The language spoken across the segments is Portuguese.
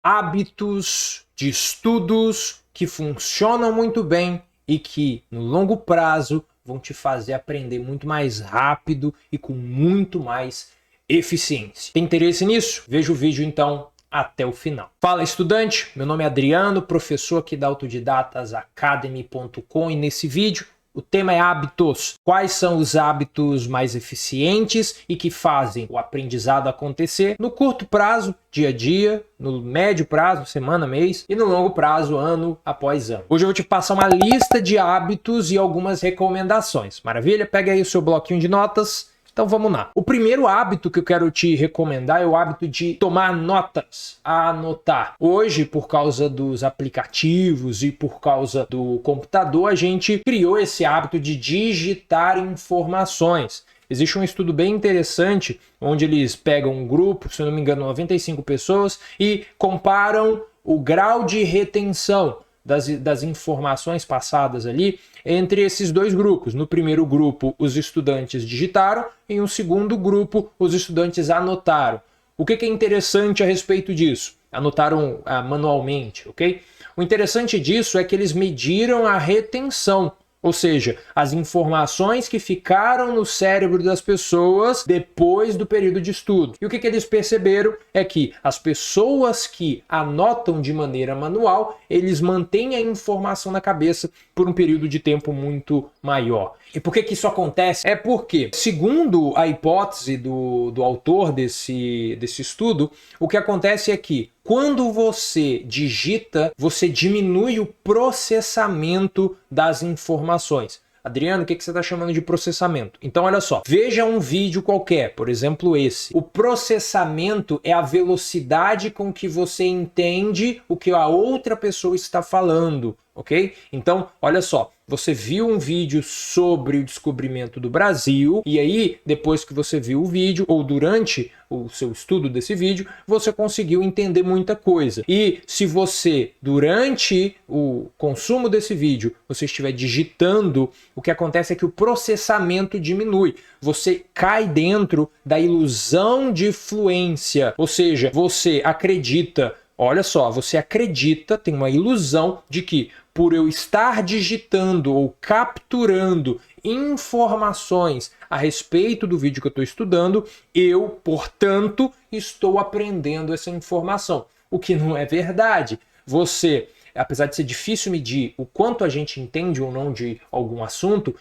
hábitos de estudos que funcionam muito bem e que, no longo prazo, vão te fazer aprender muito mais rápido e com muito mais eficiência. Tem interesse nisso? Veja o vídeo, então, até o final. Fala, estudante! Meu nome é Adriano, professor aqui da autodidatasacademy.com, e nesse vídeo o tema é hábitos. Quais são os hábitos mais eficientes e que fazem o aprendizado acontecer no curto prazo, dia a dia, no médio prazo, semana, mês, e no longo prazo, ano após ano. Hoje eu vou te passar uma lista de hábitos e algumas recomendações. Maravilha? Pega aí o seu bloquinho de notas. Então vamos lá. O primeiro hábito que eu quero te recomendar é o hábito de tomar notas, anotar. Hoje, por causa dos aplicativos e por causa do computador, a gente criou esse hábito de digitar informações. Existe um estudo bem interessante onde eles pegam um grupo, se eu não me engano, 95 pessoas e comparam o grau de retenção das informações passadas ali entre esses dois grupos. No primeiro grupo, os estudantes digitaram, e no segundo grupo, os estudantes anotaram. O que é interessante a respeito disso? Anotaram manualmente, ok? O interessante disso é que eles mediram a retenção, ou seja, as informações que ficaram no cérebro das pessoas depois do período de estudo. E o que eles perceberam é que as pessoas que anotam de maneira manual, eles mantêm a informação na cabeça por um período de tempo muito maior. E por que isso acontece? É porque, segundo a hipótese do autor desse estudo, o que acontece é que quando você digita, você diminui o processamento das informações. Adriano, o que você está chamando de processamento? Então, olha só, veja um vídeo qualquer, por exemplo esse. O processamento é a velocidade com que você entende o que a outra pessoa está falando, ok? Então, olha só, você viu um vídeo sobre o descobrimento do Brasil, e aí, depois que você viu o vídeo, ou durante o seu estudo desse vídeo, você conseguiu entender muita coisa. E se você, durante o consumo desse vídeo, você estiver digitando, o que acontece é que o processamento diminui. Você cai dentro da ilusão de fluência, ou seja, você acredita, olha só, você acredita, tem uma ilusão de que por eu estar digitando ou capturando informações a respeito do vídeo que eu estou estudando, eu, portanto, estou aprendendo essa informação. O que não é verdade. Você, apesar de ser difícil medir o quanto a gente entende ou não de algum assunto,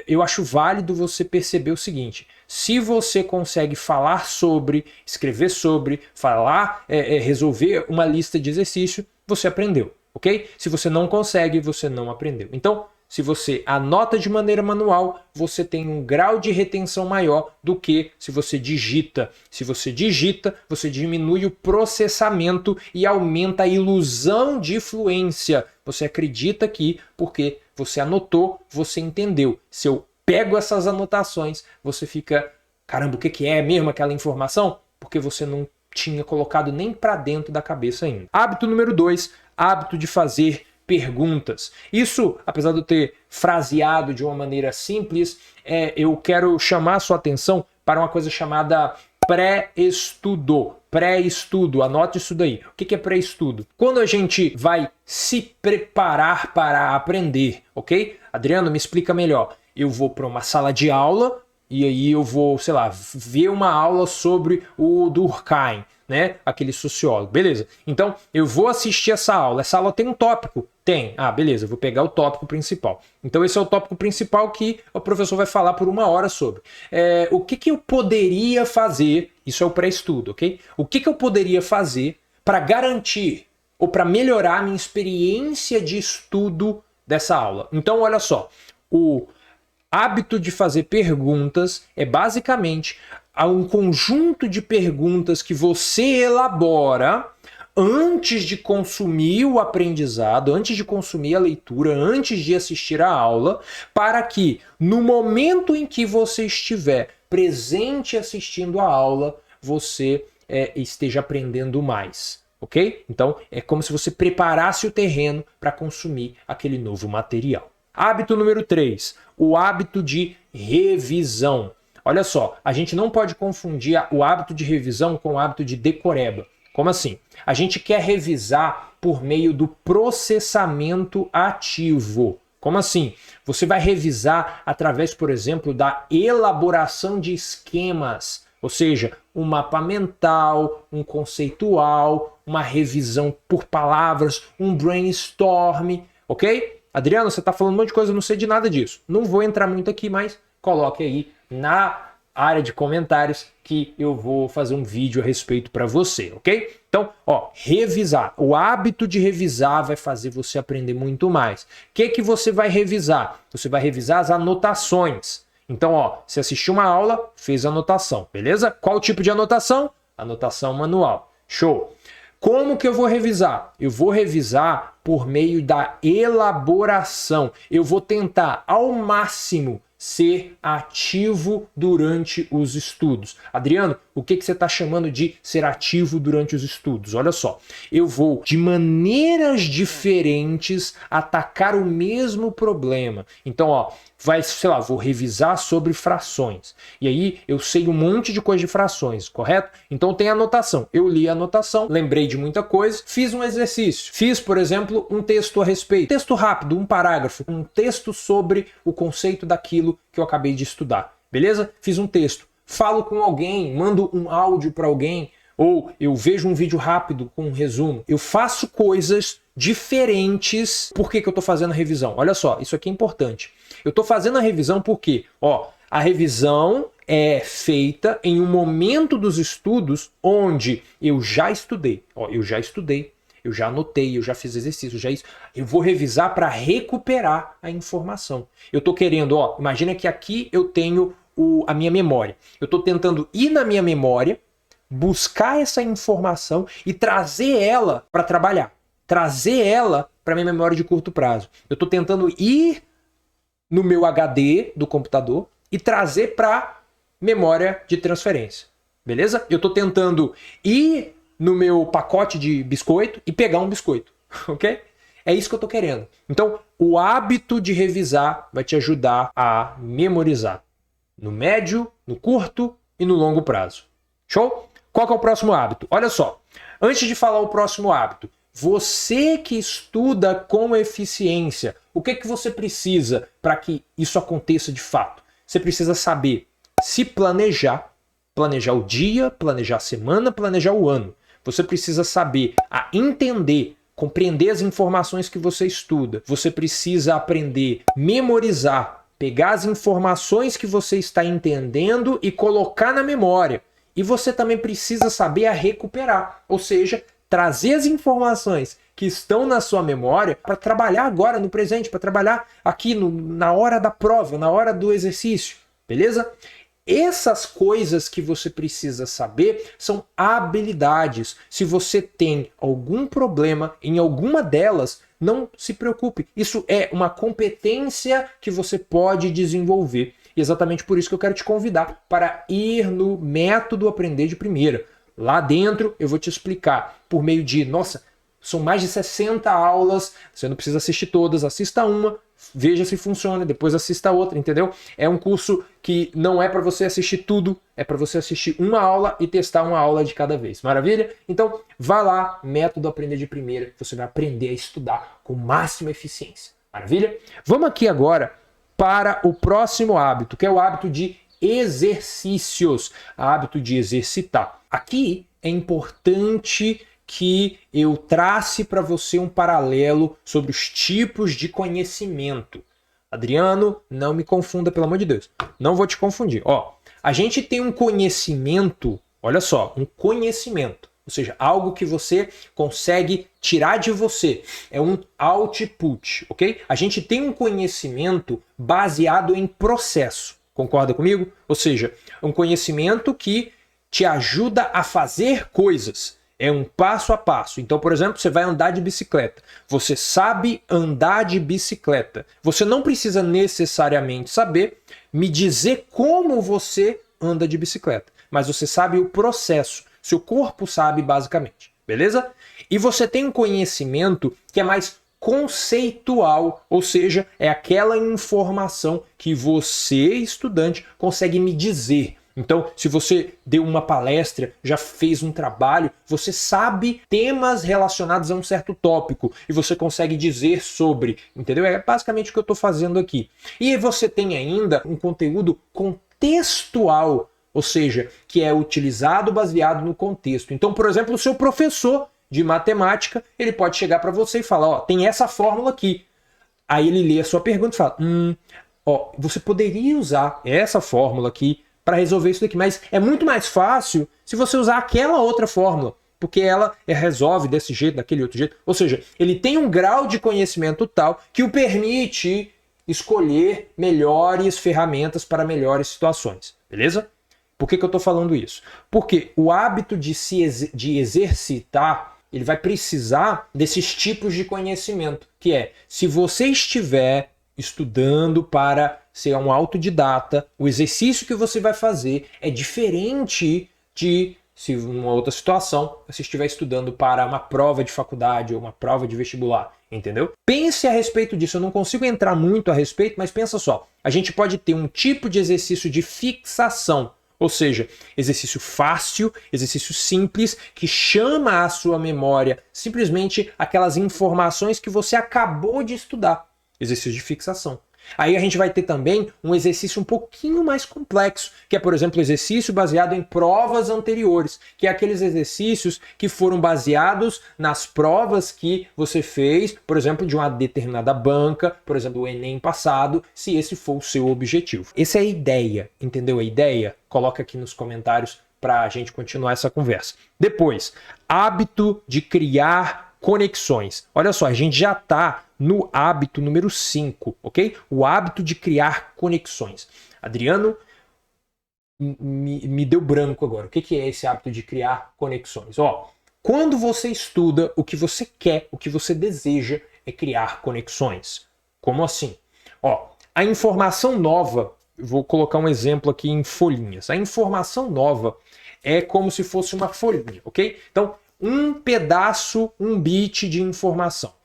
eu acho válido você perceber o seguinte: se você consegue falar sobre, escrever sobre, falar, resolver uma lista de exercício, você aprendeu, ok? Se você não consegue, você não aprendeu. Então, se você anota de maneira manual, você tem um grau de retenção maior do que se você digita. Se você digita, você diminui o processamento e aumenta a ilusão de fluência. Você acredita que, porque você anotou, você entendeu. Se eu pego essas anotações, você fica, caramba, o que é mesmo aquela informação? Porque você não tinha colocado nem para dentro da cabeça ainda. Hábito número 2, hábito de fazer perguntas. Isso, apesar de eu ter fraseado de uma maneira simples, eu quero chamar a sua atenção para uma coisa chamada pré-estudo. Pré-estudo, anote isso daí. O que é pré-estudo? Quando a gente vai se preparar para aprender, ok? Adriano, me explica melhor. Eu vou para uma sala de aula e aí eu vou, sei lá, ver uma aula sobre o Durkheim, né? Aquele sociólogo. Beleza. Então, eu vou assistir essa aula. Essa aula tem um tópico? Tem. Ah, beleza. Eu vou pegar o tópico principal. Então, esse é o tópico principal que o professor vai falar por 1 hora sobre. O que eu poderia fazer? Isso é o pré-estudo, ok? O que eu poderia fazer para garantir ou para melhorar a minha experiência de estudo dessa aula? Então, olha só. O hábito de fazer perguntas é basicamente um conjunto de perguntas que você elabora antes de consumir o aprendizado, antes de consumir a leitura, antes de assistir a aula, para que no momento em que você estiver presente assistindo a aula, você esteja aprendendo mais. Ok? Então, é como se você preparasse o terreno para consumir aquele novo material. Hábito número 3, o hábito de revisão. Olha só, a gente não pode confundir o hábito de revisão com o hábito de decoreba. Como assim? A gente quer revisar por meio do processamento ativo. Como assim? Você vai revisar através, por exemplo, da elaboração de esquemas, ou seja, um mapa mental, um conceitual, uma revisão por palavras, um brainstorm, ok? Adriano, você está falando um monte de coisa, eu não sei de nada disso. Não vou entrar muito aqui, mas coloque aí na área de comentários que eu vou fazer um vídeo a respeito para você, ok? Então, ó, revisar. O hábito de revisar vai fazer você aprender muito mais. O que você vai revisar? Você vai revisar as anotações. Então, ó, você assistiu uma aula, fez anotação, beleza? Qual tipo de anotação? Anotação manual. Show! Como que eu vou revisar? Eu vou revisar por meio da elaboração. Eu vou tentar ao máximo ser ativo durante os estudos. Adriano, o que você está chamando de ser ativo durante os estudos? Olha só, eu vou de maneiras diferentes atacar o mesmo problema. Então, ó, sei lá, vou revisar sobre frações. E aí eu sei um monte de coisa de frações, correto? Então tem anotação. Eu li a anotação, lembrei de muita coisa, fiz um exercício. Fiz, por exemplo, um texto a respeito. Texto rápido, um parágrafo. Um texto sobre o conceito daquilo que eu acabei de estudar. Beleza? Fiz um texto. Falo com alguém, mando um áudio para alguém, ou eu vejo um vídeo rápido com um resumo. Eu faço coisas diferentes. Por que eu estou fazendo a revisão? Olha só, isso aqui é importante. Eu estou fazendo a revisão porque, ó, a revisão é feita em um momento dos estudos onde eu já estudei. Ó, eu já estudei, eu já anotei, eu já fiz exercício, eu vou revisar para recuperar a informação. Eu estou querendo, ó, imagina que aqui eu tenho a minha memória. Eu estou tentando ir na minha memória, buscar essa informação e trazer ela para trabalhar. Trazer ela para minha memória de curto prazo. Eu estou tentando ir no meu HD do computador e trazer para memória de transferência. Beleza? Eu estou tentando ir no meu pacote de biscoito e pegar um biscoito. Ok? É isso que eu estou querendo. Então, o hábito de revisar vai te ajudar a memorizar. No médio, no curto e no longo prazo. Show? Qual que é o próximo hábito? Olha só. Antes de falar o próximo hábito, você que estuda com eficiência, o que você precisa para que isso aconteça de fato? Você precisa saber se planejar, planejar o dia, planejar a semana, planejar o ano. Você precisa saber entender, compreender as informações que você estuda. Você precisa aprender, memorizar, pegar as informações que você está entendendo e colocar na memória. E você também precisa saber a recuperar, ou seja, trazer as informações que estão na sua memória para trabalhar agora no presente, para trabalhar aqui na hora da prova, na hora do exercício, beleza? Essas coisas que você precisa saber são habilidades. Se você tem algum problema em alguma delas, não se preocupe. Isso é uma competência que você pode desenvolver. E exatamente por isso que eu quero te convidar para ir no Método Aprender de Primeira. Lá dentro eu vou te explicar por meio de, nossa, são mais de 60 aulas, você não precisa assistir todas, assista uma, veja se funciona, depois assista outra, entendeu? É um curso que não é para você assistir tudo, é para você assistir uma aula e testar uma aula de cada vez. Maravilha? Então, vá lá, Método Aprender de Primeira, você vai aprender a estudar com máxima eficiência. Maravilha? Vamos aqui agora para o próximo hábito, que é o hábito de exercícios, hábito de exercitar. Aqui é importante que eu trace para você um paralelo sobre os tipos de conhecimento. Adriano, não me confunda, pelo amor de Deus. Não vou te confundir. Ó, a gente tem um conhecimento, olha só, um conhecimento, ou seja, algo que você consegue tirar de você. É um output, ok? A gente tem um conhecimento baseado em processo. Concorda comigo? Ou seja, um conhecimento que te ajuda a fazer coisas. É um passo a passo. Então, por exemplo, você vai andar de bicicleta. Você sabe andar de bicicleta. Você não precisa necessariamente saber me dizer como você anda de bicicleta. Mas você sabe o processo. Seu corpo sabe basicamente. Beleza? E você tem um conhecimento que é mais conceitual, ou seja, é aquela informação que você, estudante, consegue me dizer. Então, se você deu uma palestra, já fez um trabalho, você sabe temas relacionados a um certo tópico e você consegue dizer sobre, entendeu? É basicamente o que eu estou fazendo aqui. E você tem ainda um conteúdo contextual, ou seja, que é utilizado baseado no contexto. Então, por exemplo, o seu professor de matemática, ele pode chegar para você e falar, ó, tem essa fórmula aqui. Aí ele lê a sua pergunta e fala, ó, você poderia usar essa fórmula aqui para resolver isso daqui, mas é muito mais fácil se você usar aquela outra fórmula, porque ela resolve desse jeito, daquele outro jeito. Ou seja, ele tem um grau de conhecimento tal que o permite escolher melhores ferramentas para melhores situações, beleza? Por que eu estou falando isso? Porque o hábito de exercitar, ele vai precisar desses tipos de conhecimento, que é, se você estiver estudando para ser um autodidata, o exercício que você vai fazer é diferente de se numa outra situação você estiver estudando para uma prova de faculdade ou uma prova de vestibular, entendeu? Pense a respeito disso, eu não consigo entrar muito a respeito, mas pensa só, a gente pode ter um tipo de exercício de fixação, ou seja, exercício fácil, exercício simples, que chama à sua memória simplesmente aquelas informações que você acabou de estudar. Exercício de fixação. Aí a gente vai ter também um exercício um pouquinho mais complexo, que é, por exemplo, exercício baseado em provas anteriores, que é aqueles exercícios que foram baseados nas provas que você fez, por exemplo, de uma determinada banca, por exemplo, o Enem passado, se esse for o seu objetivo. Essa é a ideia, entendeu a ideia? Coloca aqui nos comentários para a gente continuar essa conversa. Depois, hábito de criar conexões. Olha só, a gente já está no hábito número 5, ok? O hábito de criar conexões. Adriano, me deu branco agora. O que é esse hábito de criar conexões? Ó, quando você estuda, o que você quer, o que você deseja é criar conexões. Como assim? Ó, a informação nova, vou colocar um exemplo aqui em folhinhas. A informação nova é como se fosse uma folhinha, ok? Então, um pedaço, um bit de informação.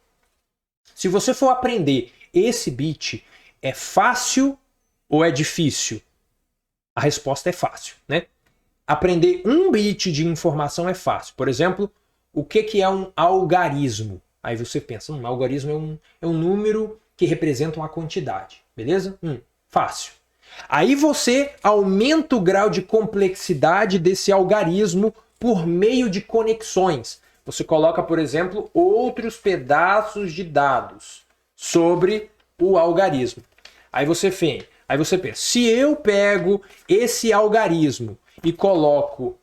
Se você for aprender esse bit, é fácil ou é difícil? A resposta é fácil, né? Aprender um bit de informação é fácil. Por exemplo, o que é um algarismo? Aí você pensa, um algarismo é um número que representa uma quantidade, beleza? Fácil. Aí você aumenta o grau de complexidade desse algarismo por meio de conexões. Você coloca, por exemplo, outros pedaços de dados sobre o algarismo. Aí você pensa, se eu pego esse algarismo e coloco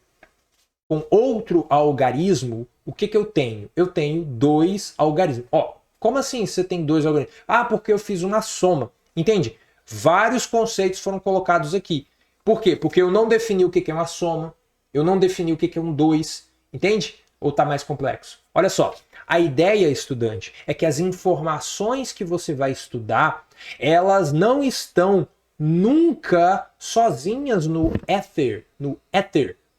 com outro algarismo, o que eu tenho? Eu tenho 2 algarismos. Ó, como assim você tem 2 algarismos? Ah, porque eu fiz uma soma. Entende? Vários conceitos foram colocados aqui. Por quê? Porque eu não defini o que é uma soma, eu não defini o que é um 2, entende? Ou está mais complexo? Olha só, a ideia, estudante, é que as informações que você vai estudar, elas não estão nunca sozinhas no éter,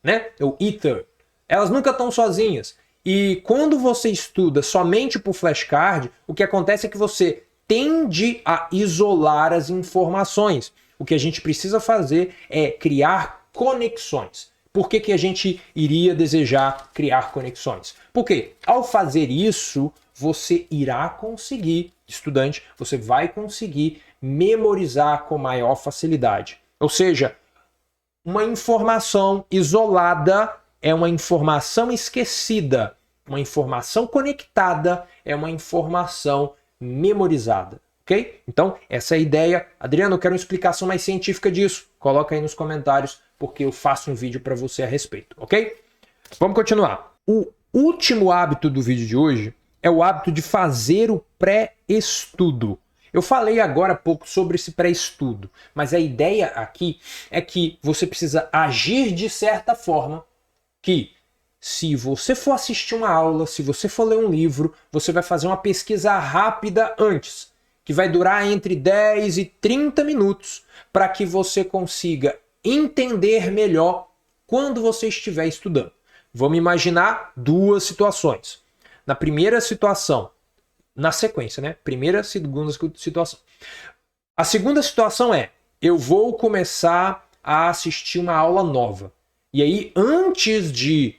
né? O ether. Elas nunca estão sozinhas. E quando você estuda somente por flashcard, o que acontece é que você tende a isolar as informações. O que a gente precisa fazer é criar conexões. Por que a gente iria desejar criar conexões? Porque ao fazer isso, você irá conseguir, estudante, você vai conseguir memorizar com maior facilidade. Ou seja, uma informação isolada é uma informação esquecida. Uma informação conectada é uma informação memorizada. Ok? Então, essa é a ideia. Adriano, eu quero uma explicação mais científica disso. Coloca aí nos comentários, porque eu faço um vídeo para você a respeito, ok? Vamos continuar. O último hábito do vídeo de hoje é o hábito de fazer o pré-estudo. Eu falei agora há pouco sobre esse pré-estudo, mas a ideia aqui é que você precisa agir de certa forma que, se você for assistir uma aula, se você for ler um livro, você vai fazer uma pesquisa rápida antes, que vai durar entre 10 e 30 minutos, para que você consiga entender melhor quando você estiver estudando. Vamos imaginar 2 situações. Na primeira situação, na sequência, né? Primeira, segunda situação. A segunda situação é, eu vou começar a assistir uma aula nova. E aí, antes de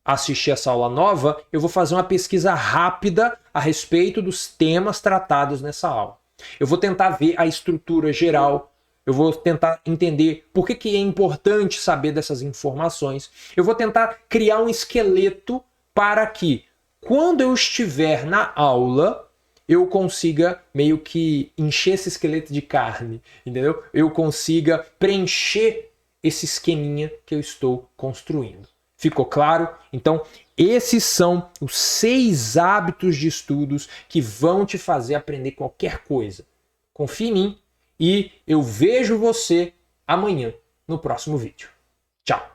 assistir essa aula nova, eu vou fazer uma pesquisa rápida a respeito dos temas tratados nessa aula. Eu vou tentar ver a estrutura geral, eu vou tentar entender por que é importante saber dessas informações. Eu vou tentar criar um esqueleto para que, quando eu estiver na aula, eu consiga meio que encher esse esqueleto de carne, entendeu? Eu consiga preencher esse esqueminha que eu estou construindo. Ficou claro? Então, esses são os 6 hábitos de estudos que vão te fazer aprender qualquer coisa. Confie em mim e eu vejo você amanhã no próximo vídeo. Tchau!